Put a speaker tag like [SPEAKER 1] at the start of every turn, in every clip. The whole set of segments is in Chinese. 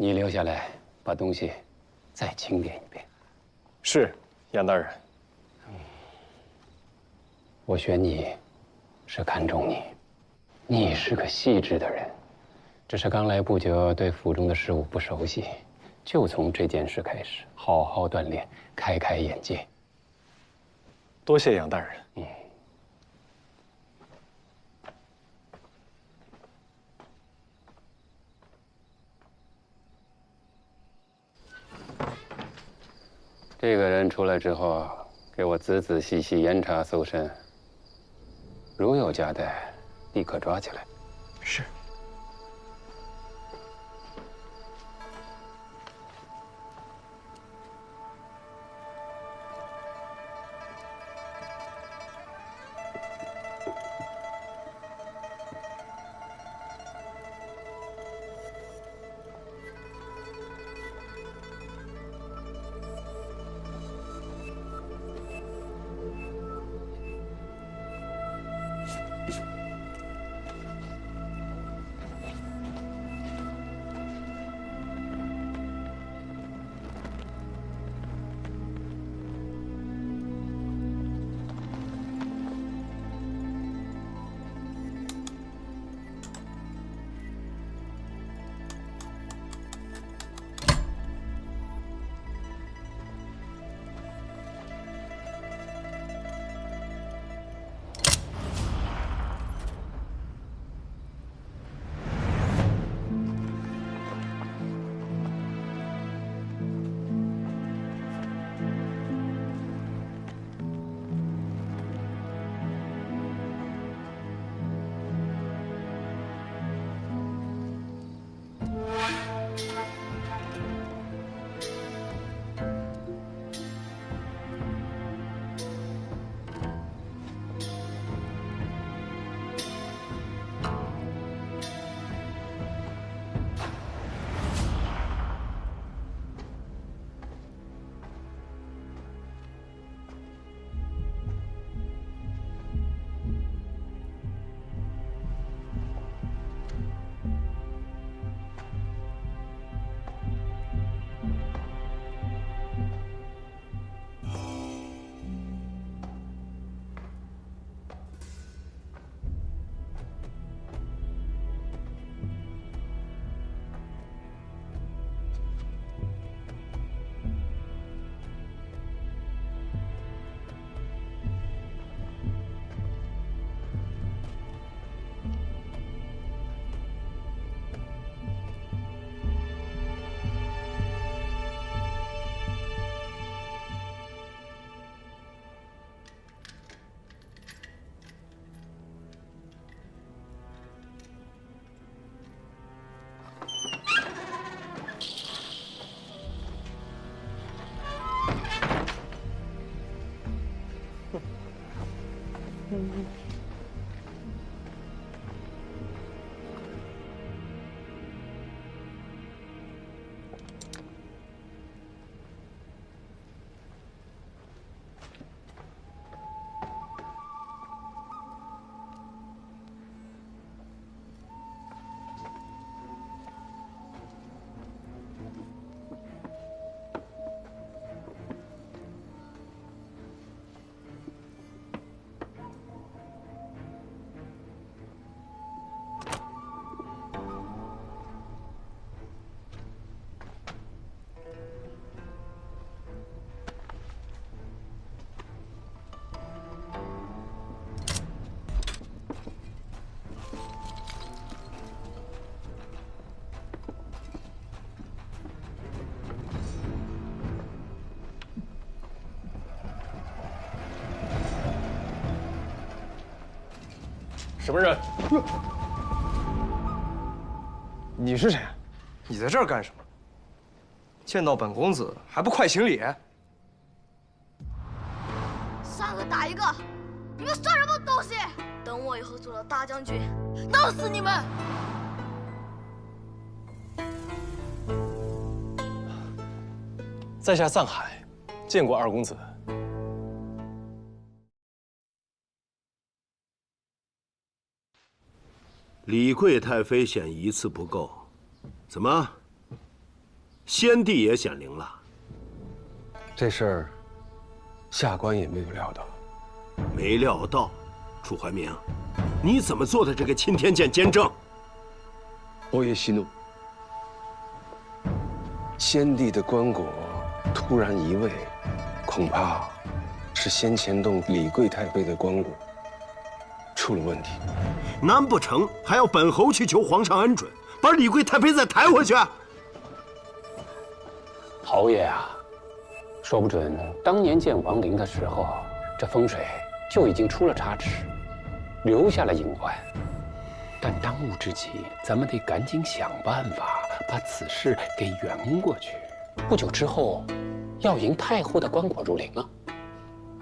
[SPEAKER 1] 你留下来，把东西再清点一遍。
[SPEAKER 2] 是，杨大人。
[SPEAKER 1] 我选你，是看中你，你是个细致的人，只是刚来不久，对府中的事务不熟悉，就从这件事开始，好好锻炼，开开眼界。
[SPEAKER 2] 多谢杨大人。
[SPEAKER 1] 这个人出来之后，给我仔仔细细严查搜身，如有夹带，立刻抓起来。
[SPEAKER 2] 是。什么人？
[SPEAKER 3] 你是谁？你在这儿干什么？见到本公子还不快行礼？3
[SPEAKER 4] 个打1个，你们算什么东西？等我以后做了大将军，弄死你们！
[SPEAKER 2] 在下藏海，见过二公子。
[SPEAKER 5] 李贵太妃嫌一次不够，怎么？先帝也显灵了。
[SPEAKER 6] 这事儿，下官也没有料到。
[SPEAKER 5] 没料到，楚怀明，你怎么做的这个钦天监监正？
[SPEAKER 6] 欧爷息怒。先帝的棺椁突然移位，恐怕是先前动李贵太妃的棺椁出了问题。
[SPEAKER 5] 难不成还要本侯去求皇上恩准，把李贵太妃再抬回去？
[SPEAKER 1] 侯爷啊，说不准当年建皇陵的时候，这风水就已经出了差池，留下了隐患。但当务之急，咱们得赶紧想办法把此事给圆过去。不久之后，要迎太后的棺椁入陵了，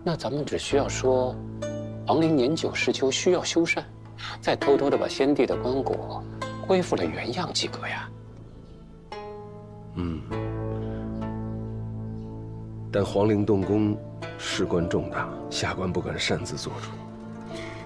[SPEAKER 1] 那咱们只需要说，皇陵年久失修，需要修缮，再偷偷的把先帝的棺椁恢复了原样即可呀。
[SPEAKER 6] 但皇陵动工事关重大，下官不敢擅自做主。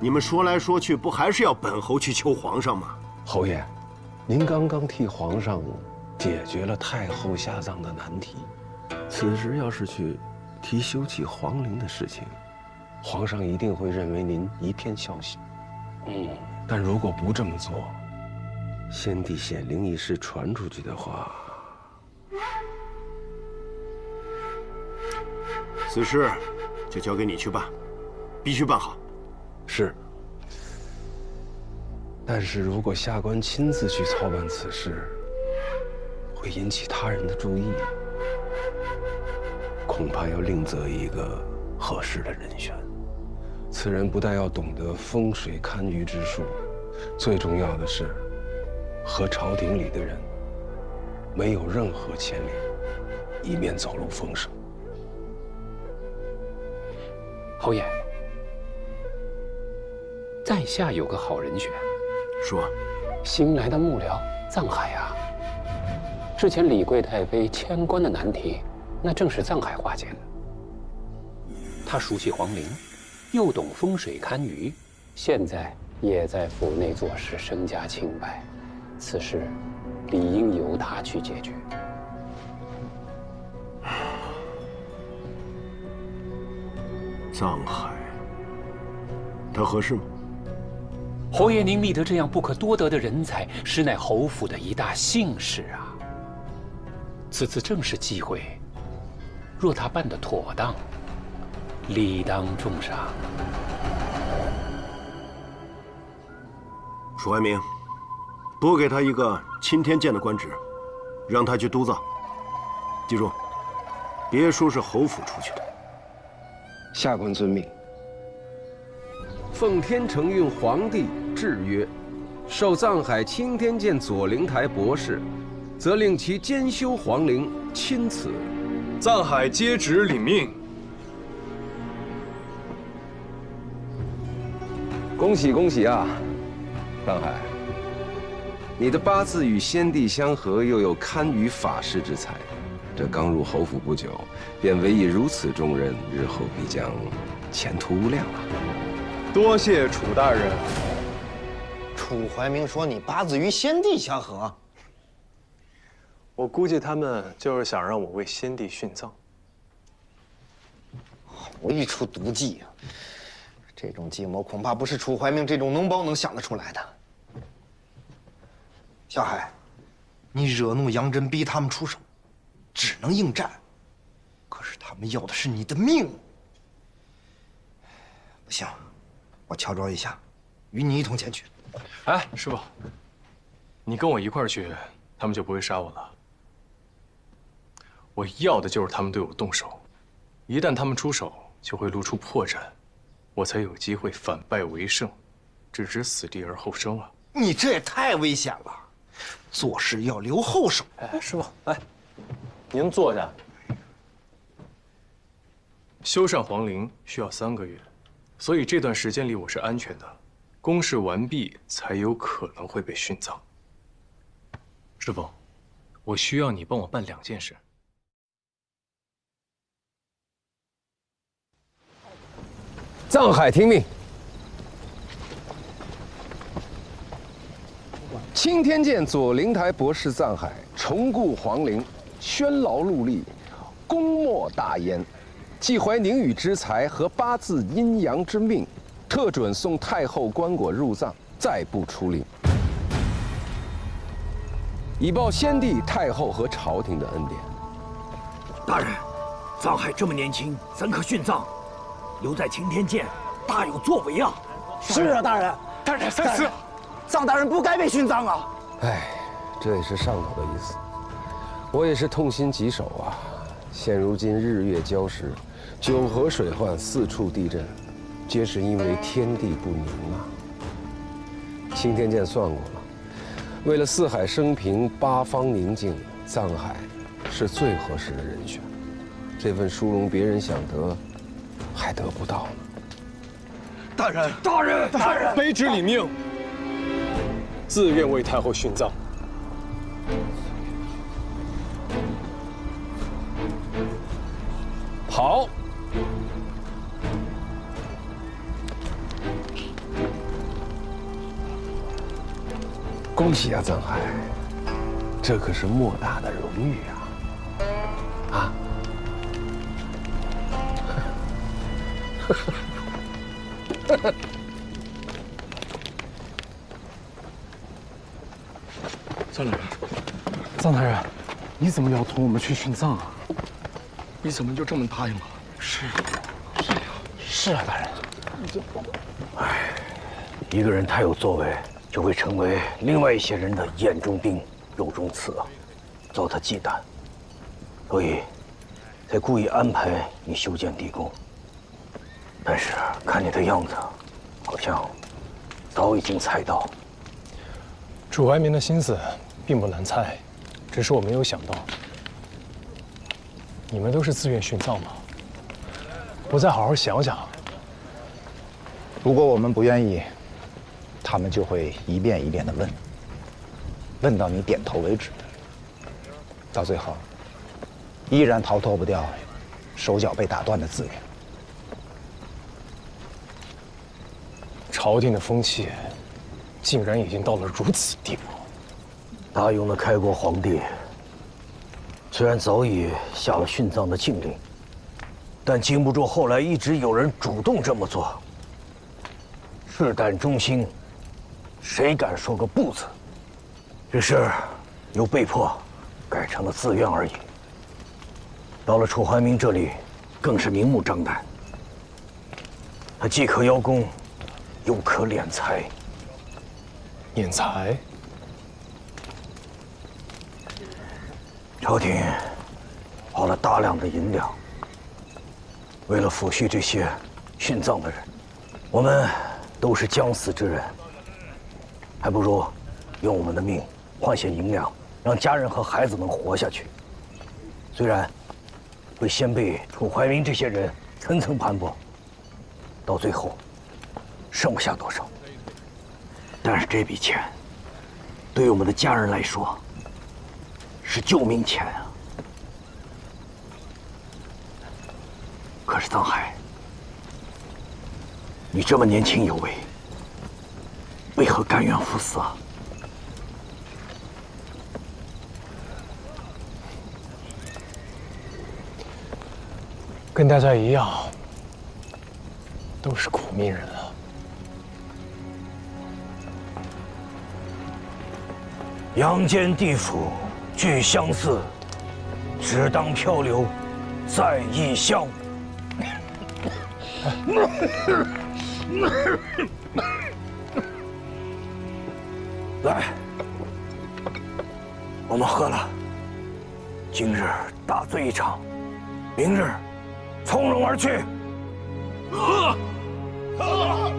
[SPEAKER 5] 你们说来说去，不还是要本侯去求皇上吗？
[SPEAKER 6] 侯爷，您刚刚替皇上解决了太后下葬的难题，此时要是去提修葺皇陵的事情，皇上一定会认为您一片孝心。但如果不这么做，先帝显灵一事传出去的话，
[SPEAKER 5] 此事就交给你去办，必须办好。
[SPEAKER 6] 是。但是如果下官亲自去操办此事，会引起他人的注意，恐怕要另择一个合适的人选。此人不但要懂得风水堪舆之术，最重要的是，和朝廷里的人没有任何牵连，以免走漏风声。
[SPEAKER 1] 侯爷，在下有个好人选。
[SPEAKER 5] 说，
[SPEAKER 1] 新来的幕僚藏海啊，之前李贵太妃迁官的难题，那正是藏海化解的。他熟悉皇陵，又懂风水堪舆，现在也在府内做事，身家清白，此事理应由他去解决。
[SPEAKER 5] 藏海，他合适吗？
[SPEAKER 1] 侯爷，您觅得这样不可多得的人才，实乃侯府的一大幸事啊！此次正是机会，若他办得妥当，理当重赏。
[SPEAKER 5] 楚怀明，拨给他一个钦天监的官职，让他去督造。记住，别说是侯府出去的。
[SPEAKER 6] 下官遵命。奉天承运皇帝制曰：受藏海钦天监左灵台博士，则令其监修皇陵，钦此。
[SPEAKER 3] 藏海接旨领命。
[SPEAKER 6] 恭喜恭喜啊，藏海！你的八字与先帝相合，又有堪舆法师之才，这刚入侯府不久，便委以如此重任，日后必将前途无量啊！
[SPEAKER 3] 多谢楚大人。
[SPEAKER 7] 楚怀明说你八字与先帝相合，
[SPEAKER 2] 我估计他们就是想让我为先帝殉葬。
[SPEAKER 7] 好一出毒计啊！这种计谋恐怕不是楚怀明这种脓包能想得出来的。小海，你惹怒杨真，逼他们出手，只能应战。可是他们要的是你的命。不行，我敲招一下，与你一同前去。
[SPEAKER 2] 哎，师傅，你跟我一块儿去，他们就不会杀我了。我要的就是他们对我动手，一旦他们出手，就会露出破绽，我才有机会反败为胜，置之死地而后生啊！
[SPEAKER 7] 你这也太危险了，做事要留后手。
[SPEAKER 2] 哎，师傅，来，您坐下。修缮皇陵需要3个月，所以这段时间里我是安全的。公事完毕，才有可能会被殉葬。师傅，我需要你帮我办2件事。
[SPEAKER 6] 藏海听命。钦天监左灵台博士藏海重固皇陵，宣劳戮力，功莫大焉。既怀宁宇之才和八字阴阳之命，特准送太后棺椁入葬，再不出令，以报先帝、太后和朝廷的恩典。
[SPEAKER 8] 大人，臧海这么年轻，怎可殉葬？留在擎天剑，大有作为啊！
[SPEAKER 9] 是啊，大人，
[SPEAKER 3] 大人三思，
[SPEAKER 9] 臧大人不该被殉葬啊！
[SPEAKER 6] 哎，这也是上头的意思。我也是痛心疾首啊！现如今日月交时，九河水患，四处地震，皆是因为天地不宁啊！擎天剑算过了，为了四海升平、八方宁静，臧海是最合适的人选。这份殊荣，别人想得，还得不到呢。
[SPEAKER 3] 大人，
[SPEAKER 8] 大人，大人，
[SPEAKER 2] 卑职领命，自愿为太后殉葬。
[SPEAKER 6] 好，恭喜啊，臧海，这可是莫大的荣誉啊！啊！
[SPEAKER 10] 臧大人，臧大人，你怎么要同我们去殉葬啊？
[SPEAKER 3] 你怎么就这么答应了？
[SPEAKER 10] 是啊，大人。
[SPEAKER 8] 一个人太有作为，就会成为另外一些人的眼中钉、肉中刺啊，遭他忌惮，所以才故意安排你修建地宫。但是看你的样子，好像早已经猜到。
[SPEAKER 2] 楚怀民的心思并不难猜，只是我没有想到，你们都是自愿殉葬吗？不再好好想想。
[SPEAKER 9] 如果我们不愿意，他们就会一遍一遍地问，问到你点头为止。到最后，依然逃脱不掉手脚被打断的资源。
[SPEAKER 2] 朝廷的风气，竟然已经到了如此地步。
[SPEAKER 8] 大勇的开国皇帝，虽然早已下了殉葬的禁令，但经不住后来一直有人主动这么做。赤胆忠心，谁敢说个不字？只是又被迫改成了自愿而已。到了楚怀民这里，更是明目张胆。他既可邀功，又可敛财。
[SPEAKER 2] 敛财？
[SPEAKER 8] 朝廷花了大量的银两，为了抚恤这些殉葬的人，我们都是将死之人，还不如用我们的命换些银两，让家人和孩子们活下去。虽然会先被楚怀民这些人层层盘剥，到最后剩不下多少，但是这笔钱对于我们的家人来说是救命钱啊！可是臧海，你这么年轻有为，为何甘愿赴死啊？
[SPEAKER 2] 跟大家一样，都是苦命人啊。
[SPEAKER 8] 阳间地府俱相似，只当漂流在异乡。来，我们喝了。今日大醉一场，明日从容而去。喝！喝！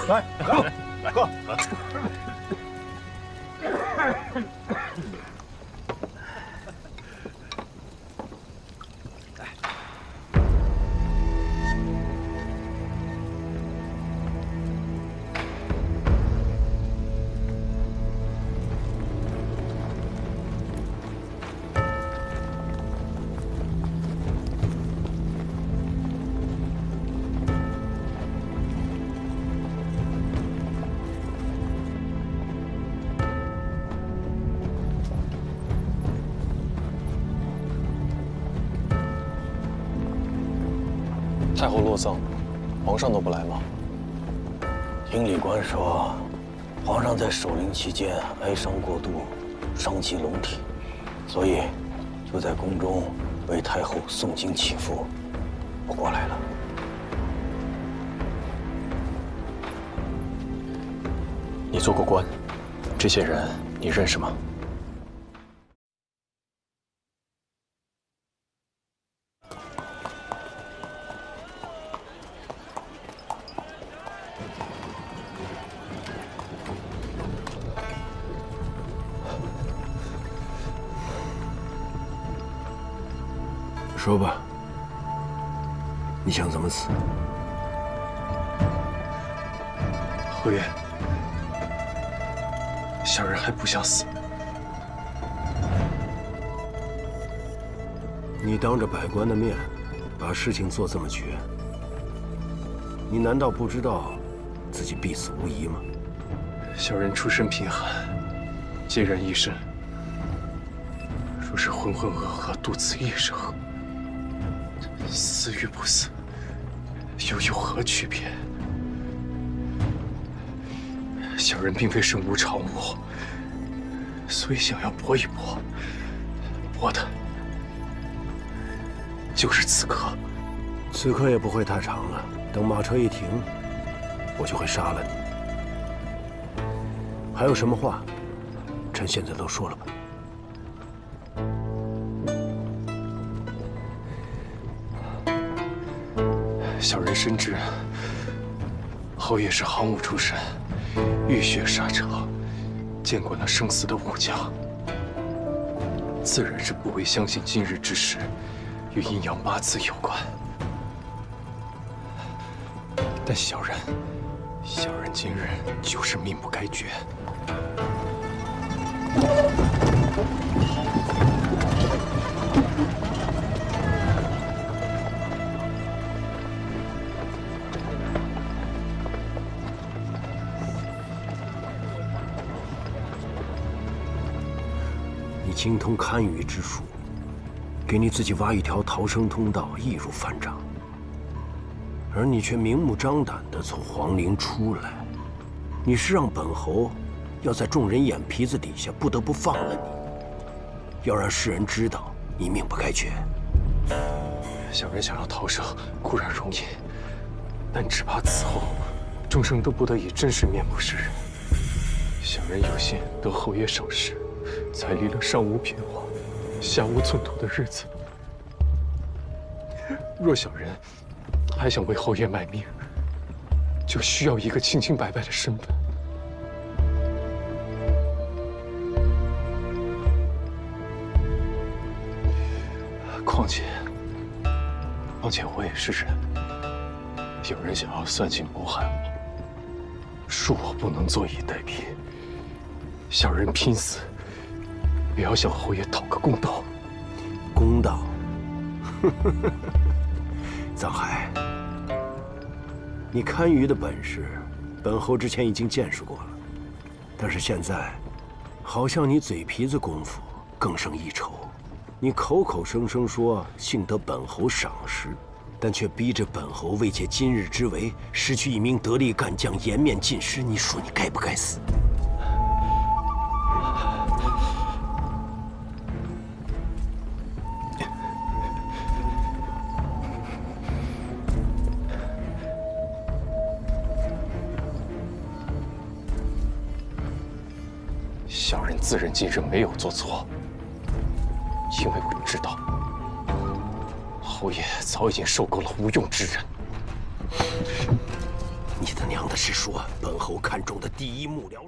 [SPEAKER 9] 来，喝。
[SPEAKER 11] 太后落葬，皇上都不来吗？
[SPEAKER 8] 听礼官说，皇上在守灵期间哀伤过度，伤及龙体，所以就在宫中为太后诵经祈福，不过来了。
[SPEAKER 11] 你做过官，这些人你认识吗？
[SPEAKER 5] 说吧，你想怎么死？
[SPEAKER 2] 侯爷，小人还不想死。
[SPEAKER 5] 你当着百官的面，把事情做这么绝，你难道不知道自己必死无疑吗？
[SPEAKER 2] 小人出身贫寒，孑然一身，若是浑浑噩噩度此一生，死与不死，又有何区别？小人并非身无长物，所以想要搏一搏，搏的就是此刻。
[SPEAKER 5] 此刻也不会太长了，等马车一停，我就会杀了你。还有什么话，趁现在都说了吧。
[SPEAKER 2] 小人深知侯爷是行伍出身，浴血沙场，见惯了生死的武将，自然是不会相信今日之事与阴阳八字有关。但小人今日就是命不该绝。
[SPEAKER 5] 你精通堪舆之术，给你自己挖一条逃生通道，易如反掌。而你却明目张胆地从皇陵出来，你是让本侯要在众人眼皮子底下不得不放了你，要让世人知道你命不该绝。
[SPEAKER 2] 小人想要逃生固然容易，但只怕此后终生都不得以真实面目示人。小人有幸得侯爷赏识，才离了上无嫔皇、下无寸土的日子。若小人还想为侯爷卖命，就需要一个清清白白的身份。况且我也是人，有人想要算计谋害我，恕我不能坐以待毙。小人拼死也要向侯爷讨个公道。
[SPEAKER 5] 公道？藏海，你堪舆的本事，本侯之前已经见识过了，但是现在，好像你嘴皮子功夫更胜一筹。你口口声声说幸得本侯赏识，但却逼着本侯为借今日之为，失去一名得力干将，颜面尽失。你说你该不该死？
[SPEAKER 2] 小人自认今日没有做错，因为我知道侯爷早已经受够了无用之人。
[SPEAKER 5] 你他娘的是说本侯看中的第一幕僚？